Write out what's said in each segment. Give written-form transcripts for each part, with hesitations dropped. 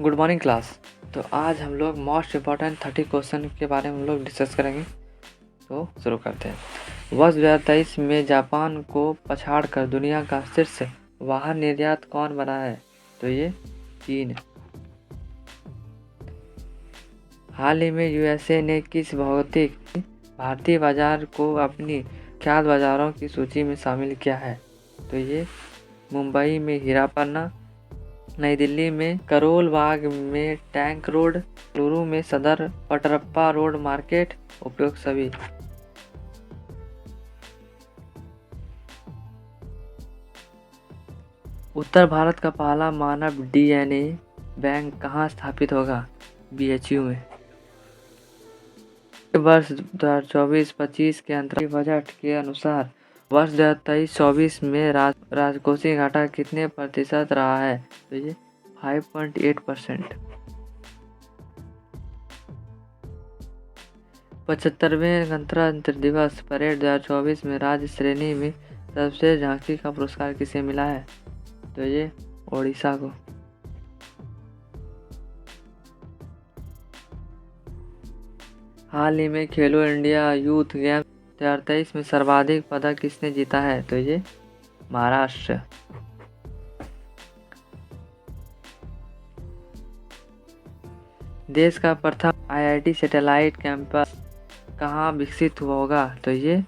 Good morning class. तो आज हम लोग मोस्ट इम्पॉर्टेंट 30 क्वेश्चन के बारे में हम लोग डिस्कस करेंगे। तो शुरू करते हैं। वर्ष 2023 में जापान को पछाड़कर दुनिया का शीर्ष वाहन निर्यात कौन बना है? तो ये चीन। हाल ही में यूएसए ने किस भौतिक भारतीय बाजार को अपनी ख्यात बाजारों की सूची में शामिल किया है? तो ये मुंबई में हीरापन्ना, नई दिल्ली में करोल बाग में टैंक रोड, लुरु में सदर पटरप्पा रोड मार्केट। उपयोग सभी। उत्तर भारत का पहला मानव डीएनए बैंक कहाँ स्थापित होगा? बीएचयू में। वर्ष 2024-25 के अंतर्राष्ट्रीय बजट के अनुसार वर्ष 2023-24 में राजकोषीय घाटा कितने प्रतिशत रहा है? तो ये 5.8%। 75वें गणतंत्र दिवस परेड 2024 में राज्य श्रेणी में सबसे झांकी का पुरस्कार किसे मिला है? तो ये ओडिशा को। हाल ही में खेलो इंडिया यूथ गेम्स 2023 में सर्वाधिक पदक किसने जीता है? तो ये महाराष्ट्र। देश का प्रथम आईआईटी सैटेलाइट कैंपस कहाँ विकसित हुआ होगा? तो ये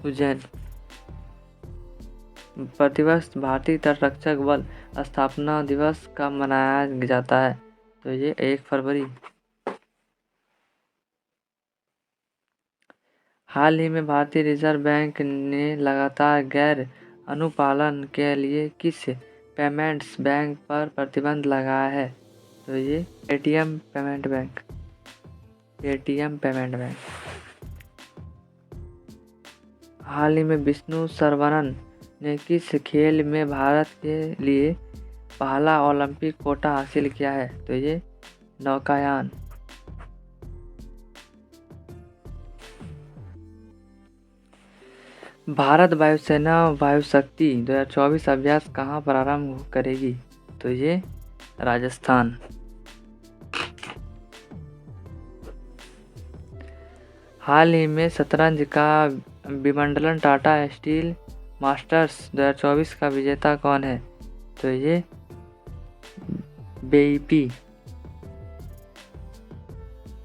उज्जैन। प्रतिवर्ष भारतीय तटरक्षक बल स्थापना दिवस कब मनाया जाता है? तो ये 1 फरवरी। हाल ही में भारतीय रिजर्व बैंक ने लगातार गैर अनुपालन के लिए किस पेमेंट्स बैंक पर प्रतिबंध लगाया है? तो ये पेटीएम पेमेंट बैंक। हाल ही में विष्णु सरवनन ने किस खेल में भारत के लिए पहला ओलंपिक कोटा हासिल किया है? तो ये नौकायान। भारत वायुसेना वायुशक्ति 2024 अभ्यास कहाँ प्रारंभ करेगी? तो ये राजस्थान। हाल ही में शतरंज का विंबलडन टाटा स्टील मास्टर्स 2024 का विजेता कौन है? तो ये बेईपी।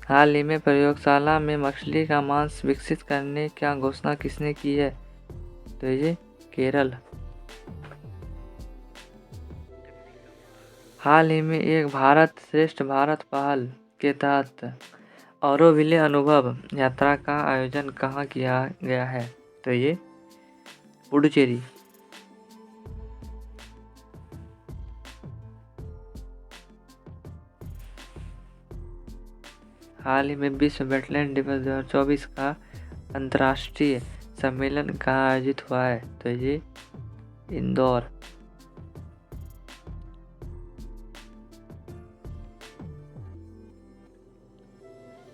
हाल ही में प्रयोगशाला में मछली का मांस विकसित करने की घोषणा किसने की है? तो ये केरल। हाल ही में एक भारत श्रेष्ठ भारत पहल के तहत ऑरोविले अनुभव यात्रा का आयोजन कहाँ किया गया है? तो ये पुडुचेरी। हाल ही में विश्व वेटलैंड दिवस 2024 का अंतर्राष्ट्रीय सम्मेलन कहाँ आयोजित हुआ है? तो ये इंदौर।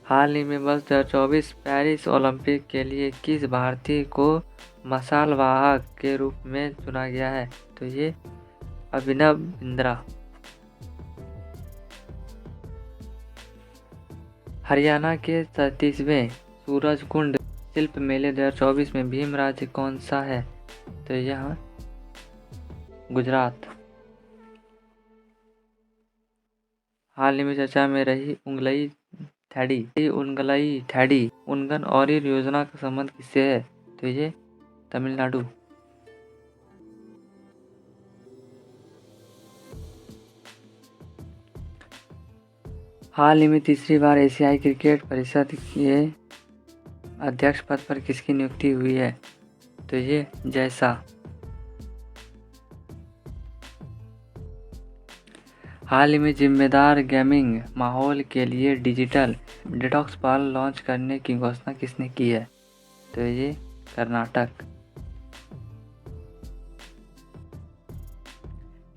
हाल ही में वर्ष 2024 पेरिस ओलंपिक के लिए किस भारतीय को मशाल वाहक के रूप में चुना गया है? तो ये अभिनव बिंद्रा। हरियाणा के 37वें सूरजकुंड शिल्प मेले 2024 में भीम राज्य कौन सा है? तो यहाँ गुजरात। हाल ही में चर्चा में रही उंगलई थैडी उनगन और योजना का संबंध किससे है? तो ये तमिलनाडु। हाल ही में तीसरी बार एशियाई क्रिकेट परिषद के अध्यक्ष पद पर किसकी नियुक्ति हुई है? तो ये जैसा। हाल ही में जिम्मेदार गेमिंग माहौल के लिए डिजिटल डिटॉक्स पहल लॉन्च करने की घोषणा किसने की है? तो ये कर्नाटक।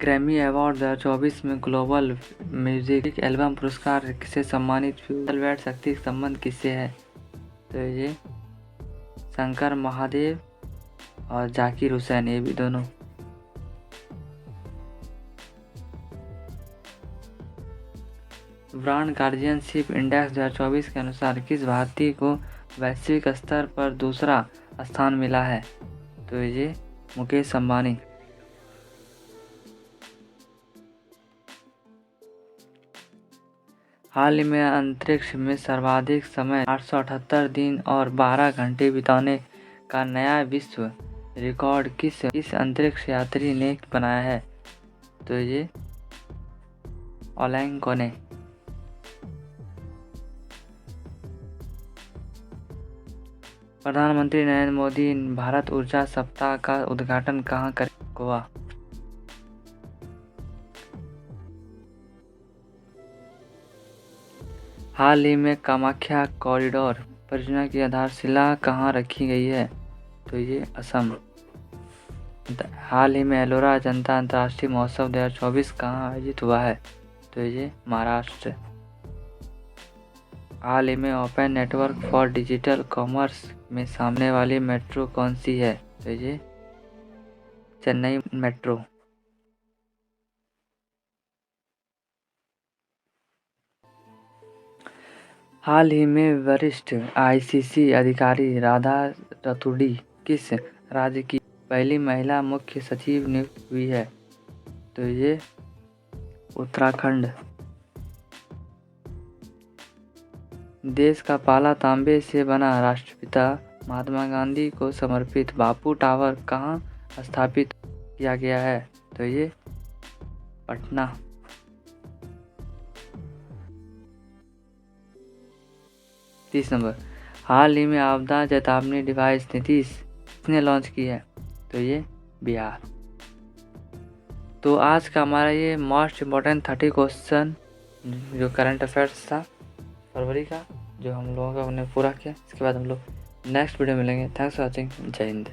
ग्रैमी अवार्ड 2024 में ग्लोबल म्यूजिक एल्बम पुरस्कार से सम्मानित फ्यूजल शक्ति संबंध किससे है? तो ये शंकर महादेव और जाकिर हुसैन, ये भी दोनों। ब्रांड गार्जियनशिप इंडेक्स 2024 के अनुसार किस भारतीय को वैश्विक स्तर पर दूसरा स्थान मिला है? तो ये मुकेश अंबानी। हाल ही में अंतरिक्ष में सर्वाधिक समय 878 दिन और 12 घंटे बिताने का नया विश्व रिकॉर्ड किस अंतरिक्ष यात्री ने बनाया है? तो ये ओलेंको ने। प्रधानमंत्री नरेंद्र मोदी भारत ऊर्जा सप्ताह का उद्घाटन कहाँ करेंगे? गोवा। हाल ही में कामाख्या कॉरिडोर परियोजना की आधारशिला कहाँ रखी गई है? तो ये असम। हाल ही में एलोरा जनता अंतर्राष्ट्रीय महोत्सव 2024 कहाँ आयोजित हुआ है? तो ये महाराष्ट्र। हाल ही में open network for digital commerce में सामने वाली मेट्रो कौन सी है? तो ये चेन्नई मेट्रो। हाल ही में वरिष्ठ आईसीसी अधिकारी राधा रतूड़ी किस राज्य की पहली महिला मुख्य सचिव नियुक्त हुई है? तो ये उत्तराखंड। देश का पहला तांबे से बना राष्ट्रपिता महात्मा गांधी को समर्पित बापू टावर कहाँ स्थापित किया गया है? तो ये पटना। 30 नंबर, हाल ही में आपदा चेतावनी डिवाइस नीतीश किसने लॉन्च की है? तो ये बिहार। तो आज का हमारा ये मोस्ट इम्पोर्टेंट 30 क्वेश्चन जो करंट अफेयर्स था फरवरी का, जो हम लोगों का हमने पूरा किया। इसके बाद हम लोग नेक्स्ट वीडियो मिलेंगे। Thanks for watching. जय हिंद।